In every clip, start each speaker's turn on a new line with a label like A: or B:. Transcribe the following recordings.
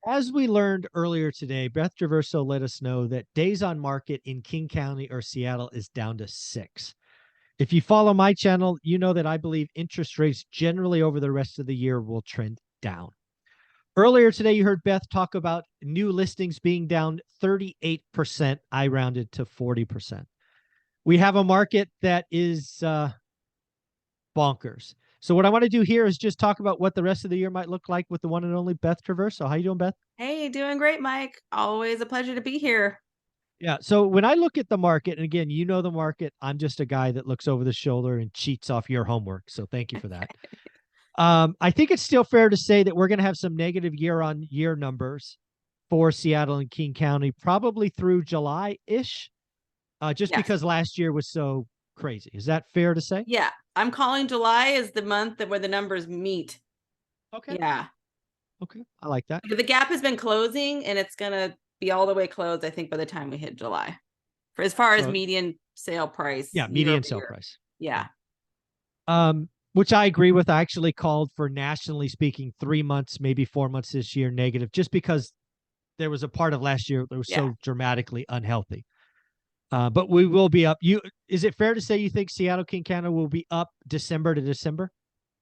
A: As we learned earlier today, Beth Traverso let us know that days on market in King County or Seattle is down to 6. If you follow my channel, you know that I believe interest rates generally over the rest of the year will trend down. Earlier today, you heard Beth talk about new listings being down 38%. I rounded to 40%. We have a market that is bonkers. So what I want to do here is just talk about what the rest of the year might look like with the one and only Beth Traverso. How you doing, Beth?
B: Hey, doing great, Mike. Always a pleasure to be here.
A: Yeah. So when I look at the market, and again, you know the market, I'm just a guy that looks over the shoulder and cheats off your homework. So thank you for that. I think it's still fair to say that we're going to have some negative year-on-year numbers for Seattle and King County, probably through July-ish, just
B: Yes.
A: because last year was so crazy. Is that fair to say?
B: Yeah. I'm calling July as the month where the numbers meet.
A: Okay.
B: Yeah.
A: Okay. I like that.
B: The gap has been closing and it's going to be all the way closed, I think, by the time we hit July. For as far as
A: So
B: median sale price
A: yeah,
B: year
A: median
B: over
A: sale
B: year.
A: price. Yeah.
B: Yeah.
A: Which I agree with. I actually called for, nationally speaking, 3 months, maybe 4 months this year negative, just because there was a part of last year that was
B: Yeah.
A: so dramatically unhealthy. But we will be up. Is it fair to say you think Seattle King County will be up December to December?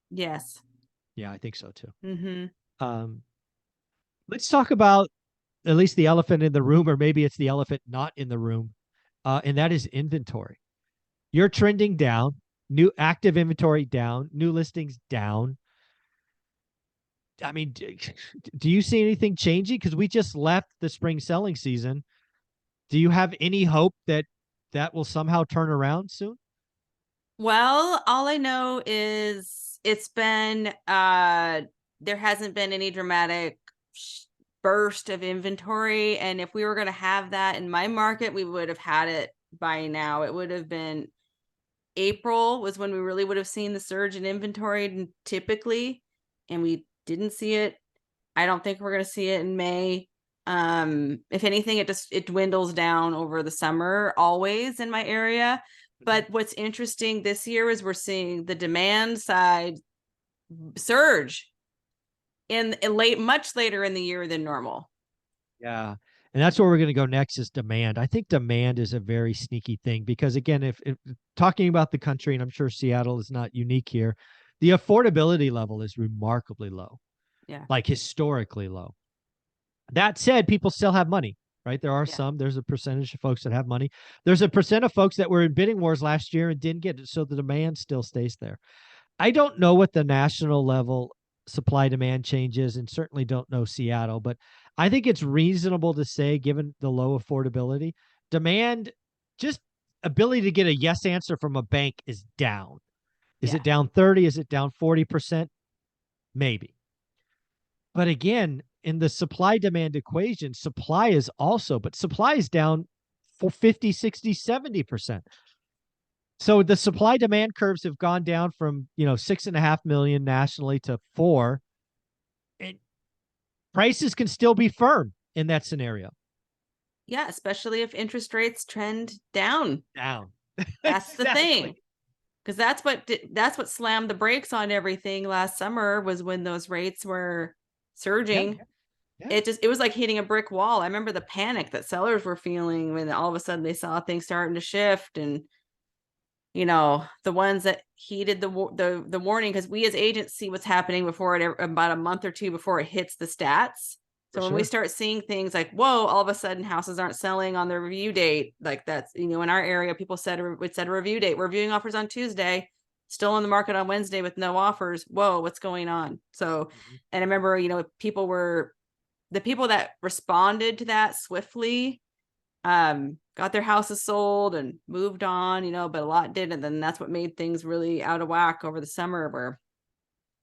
B: Yes.
A: Yeah, I think so too.
B: Mm-hmm.
A: Um, let's talk about at least the elephant in the room, or maybe it's the elephant not in the room, and that is inventory. You're trending down, new active inventory down, new listings down. I mean, do you see anything changing? Because we just left the spring selling season. Do you have any hope that that will somehow turn around soon?
B: Well, all I know is it's been there hasn't been any dramatic burst of inventory, and if we were going to have that in my market, we would have had it by now. It would have been April was when we really would have seen the surge in inventory typically, and we didn't see it. I don't think we're going to see it in May. If anything, it dwindles down over the summer always in my area. But what's interesting this year is we're seeing the demand side surge in much later in the year than normal.
A: Yeah. And that's where we're going to go next, is demand. I think demand is a very sneaky thing because, again, if talking about the country, and I'm sure Seattle is not unique here, the affordability level is remarkably low,
B: Yeah.
A: like historically low. That said, people still have money, right?
B: Yeah.
A: There's a percentage of folks that have money. There's a percent of folks that were in bidding wars last year and didn't get it. So the demand still stays there. I don't know what the national level supply demand changes, and certainly don't know Seattle, but I think it's reasonable to say, given the low affordability, demand, just ability to get a yes answer from a bank is down. Is
B: Yeah.
A: it down 30? Is it down 40%? Maybe. But again, in the supply demand equation, supply is also, but supply is down for 50, 60, 70%. So the supply demand curves have gone down from, 6.5 million nationally to 4. And prices can still be firm in that scenario.
B: Yeah, especially if interest rates trend down.
A: Down.
B: That's the
A: Exactly.
B: thing. Because that's what slammed the brakes on everything last summer was when those rates were
A: Yeah.
B: surging.
A: Yeah.
B: It was like hitting a brick wall. I remember the panic that sellers were feeling when all of a sudden they saw things starting to shift, and the ones that heeded the warning, because we as agents see what's happening before it, about a month or two before it hits the stats.
A: For
B: So when we
A: sure.
B: start seeing things like, whoa, all of a sudden houses aren't selling on their review date, like that's, in our area, people would set a review date. We're viewing offers on Tuesday, still on the market on Wednesday with no offers. Whoa, what's going on? So, and I remember, the people that responded to that swiftly, got their houses sold and moved on, but a lot didn't. And then that's what made things really out of whack over the summer, where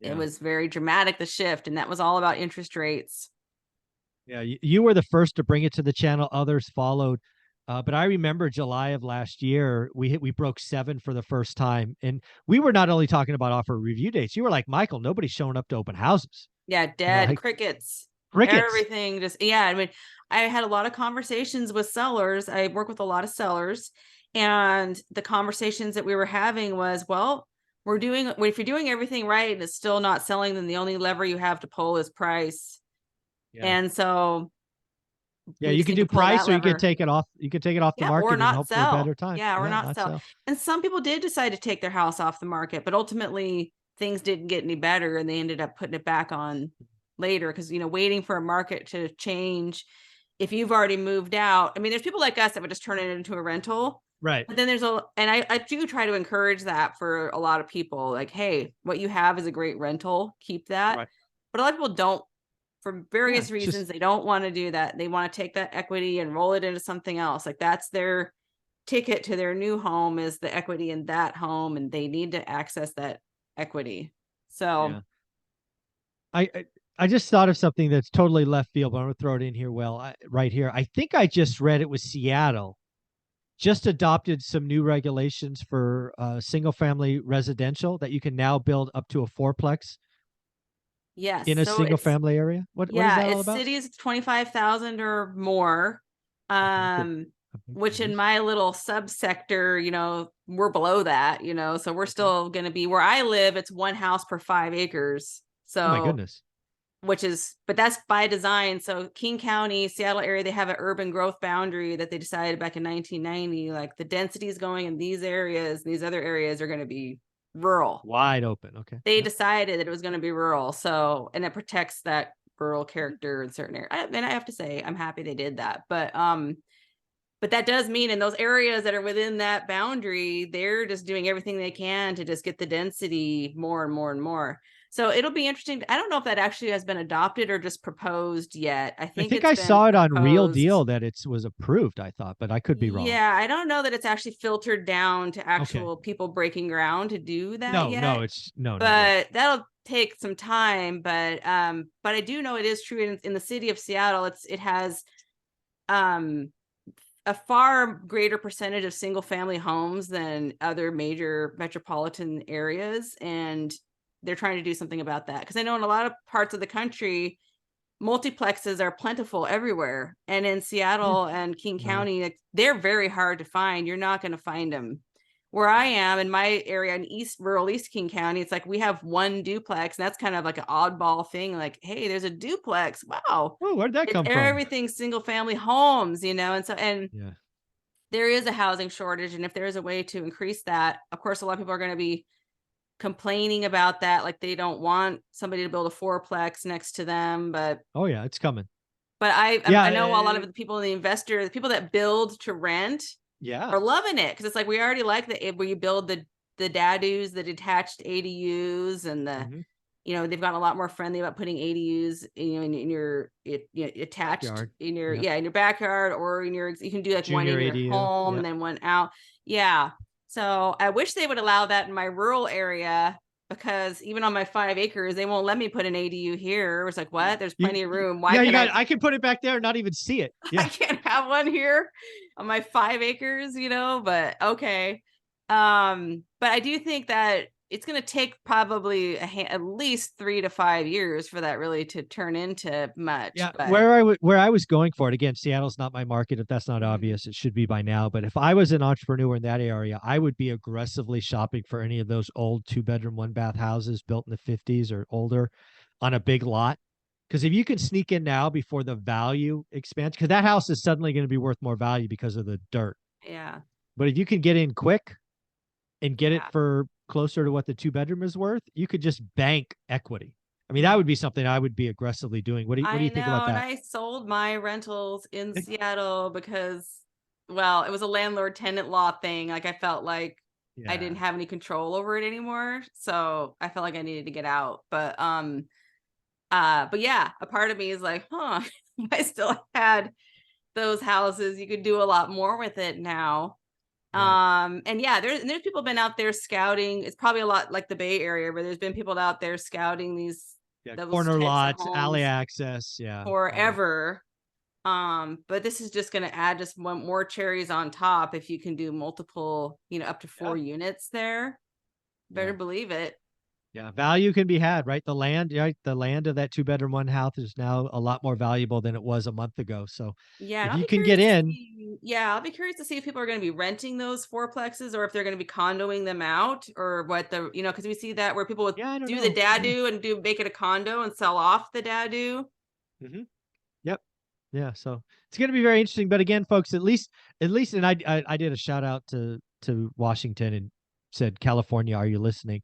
B: it
A: Yeah.
B: was very dramatic, the shift. And that was all about interest rates.
A: Yeah. You were the first to bring it to the channel. Others followed. But I remember July of last year, we broke 7 for the first time. And we were not only talking about offer review dates. You were like, Michael, nobody's showing up to open houses.
B: Yeah, dead
A: Like
B: crickets.
A: crickets.
B: Everything just, yeah. I mean, I had a lot of conversations with sellers. I work with a lot of sellers, and the conversations that we were having was, well, if you're doing everything right and it's still not selling, then the only lever you have to pull is price.
A: Yeah.
B: And so
A: Yeah,
B: we
A: you
B: just
A: can
B: need to
A: do
B: pull that
A: price or you can
B: lever.
A: take it off. You can take it off the
B: Yeah, or
A: market and
B: not
A: hope for a better
B: sell.
A: time.
B: Yeah, or
A: Yeah,
B: not
A: not
B: sell.
A: sell.
B: And some people did decide to take their house off the market, but ultimately things didn't get any better and they ended up putting it back on later because, waiting for a market to change. If you've already moved out, I mean, there's people like us that would just turn it into a rental.
A: Right.
B: But then and I do try to encourage that for a lot of people. Like, hey, what you have is a great rental. Keep that.
A: Right.
B: But a lot of people don't, for
A: Yeah.
B: various
A: It's just
B: reasons, they don't want to do that. They want to take that equity and roll it into something else. Like that's their ticket to their new home is the equity in that home, and they need to access that equity. So
A: yeah. I I just thought of something that's totally left field, but I'm gonna throw it in here. Right here. I think I just read it was Seattle just adopted some new regulations for single family residential that you can now build up to a fourplex
B: yes,
A: in a
B: so
A: single
B: it's
A: family area. What is
B: yeah,
A: that all
B: it's
A: about?
B: cities 25,000 or more.
A: Okay, good.
B: Um,
A: Okay,
B: which in
A: cities.
B: my little subsector, we're below that, so we're
A: Okay.
B: still going to be where I live. It's one house per 5 acres.
A: Oh my
B: So,
A: goodness.
B: but that's by design. So King County, Seattle area, they have an urban growth boundary that they decided back in 1990, like the density is going in these areas, these other areas are going to be rural.
A: Wide open. Okay.
B: They
A: Yep.
B: decided that it was going to be rural. So, and it protects that rural character in certain areas. And I have to say, I'm happy they did that. But that does mean in those areas that are within that boundary, they're just doing everything they can to just get the density more and more and more. So it'll be interesting. I don't know if that actually has been adopted or just proposed yet. I
A: I
B: think
A: think
B: it's
A: I
B: been
A: saw it on Real
B: proposed.
A: Deal that it was approved, I thought, but I could be wrong.
B: Yeah, I don't know that it's actually filtered down to
A: Okay.
B: actual people breaking ground to do that
A: No, no,
B: yet,
A: it's no, not yet.
B: but that'll take some time. But I do know it is true in the city of Seattle. It has um a far greater percentage of single family homes than other major metropolitan areas, and they're trying to do something about that because I know in a lot of parts of the country multiplexes are plentiful everywhere, and in
A: Yeah.
B: Seattle and King
A: No.
B: County, like, they're very hard to find. You're not going to find them. Where I am in my area in rural East King County, it's like we have one duplex, and that's kind of like an oddball thing. Like, hey, there's a duplex. Wow,
A: Oh, where'd that
B: it's
A: come from?
B: everything single family homes, and
A: Yeah.
B: there is a housing shortage. And if there is a way to increase that, of course, a lot of people are going to be complaining about that. Like they don't want somebody to build a fourplex next to them. But
A: Oh yeah, it's coming.
B: I
A: Yeah.
B: know a lot of the people in the people that build to rent
A: Yeah.
B: are loving it because it's like we already like where you build the dadus, the detached ADUs, and
A: Hmm.
B: they've gotten a lot more friendly about putting ADUs in your attached
A: Backyard.
B: in your
A: Yep.
B: in your backyard or you can do like one
A: Junior
B: in your
A: ADU.
B: home and
A: Yep.
B: then one out. Yeah. So I wish they would allow that in my rural area because even on my 5 acres, they won't let me put an ADU here. It's like, what? There's plenty of room. Why
A: Yeah, you
B: can
A: got I can put it back there and not even see it.
B: I
A: Yeah.
B: can't have one here on my 5 acres, but okay. But I do think that it's going to take probably at least 3 to 5 years for that really to turn into much.
A: Yeah,
B: But
A: where I was going for it again, Seattle's not my market. If that's not
B: mhm.
A: obvious, it should be by now. But if I was an entrepreneur in that area, I would be aggressively shopping for any of those old 2 bedroom, 1 bath houses built in the 50s or older on a big lot. Because if you can sneak in now before the value expands, because that house is suddenly going to be worth more value because of the dirt.
B: Yeah,
A: But if you can get in quick and get it
B: yeah.
A: for closer to what the 2 bedroom is worth, you could just bank equity. I mean, that
B: Mhm.
A: would be something I would be aggressively doing. What do
B: I
A: you think about
B: know, and
A: that?
B: I sold my rentals in Seattle because, well, it was a landlord tenant law thing. Like I felt like I
A: Yeah.
B: didn't have any control over it anymore, so I felt like I needed to get out. But yeah, a part of me is like, huh, if I still had those houses, you could do a lot more with it now.
A: Right.
B: And yeah, there's people been out there scouting. It's probably a lot like the Bay Area where there's been people out there scouting
A: Yeah.
B: those
A: Corner
B: types of
A: lots, alley
B: homes
A: access. Yeah. All that.
B: forever. But this is just going to add just one more cherries on top if you can do multiple, up to
A: Yeah.
B: 4 units there. Better
A: Yeah.
B: believe it.
A: Yeah. Value can be had, right? The land, right? The land of that 2 bedroom, 1 house is now a lot more valuable than it was a month ago. So
B: Yeah, and
A: if
B: I'll
A: you
B: be
A: can
B: curious
A: get
B: to
A: in,
B: see. Yeah, I'll be curious to see if people are going to be renting those fourplexes or if they're going to be condoing them out or what because we see that where people would
A: yeah, I don't
B: do the
A: know. Yeah.
B: dadu and make it a condo and sell off the dadu.
A: Hmm. Yeah. So it's going to be very interesting. But again, folks, at least, and I did a shout out to Washington and said, California, are you listening?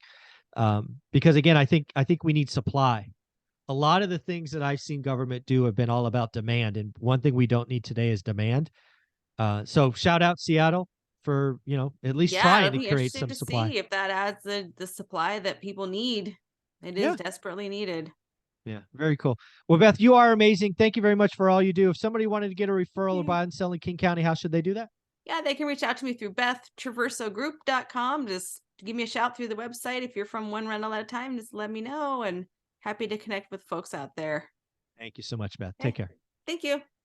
A: Because again, I think we need supply. A lot of the things that I've seen government do have been all about demand, and one thing we don't need today is demand. So shout out Seattle for at least
B: Yeah,
A: trying
B: it'll
A: to
B: be
A: create
B: interesting
A: some
B: to
A: supply.
B: see if that adds the supply that people need. It is
A: Yeah.
B: desperately needed.
A: Yeah, very cool. Well, Beth, you are amazing. Thank you very much for all you do. If somebody wanted to get a referral or
B: Yeah.
A: buy and sell in King County, how should they do that?
B: Yeah, they can reach out to me through BethTraversogroup.com. Just give me a shout through the website. If you're from one rental at a time, just let me know, and happy to connect with folks out there.
A: Thank you so much, Beth. Take
B: Okay.
A: care.
B: Thank you.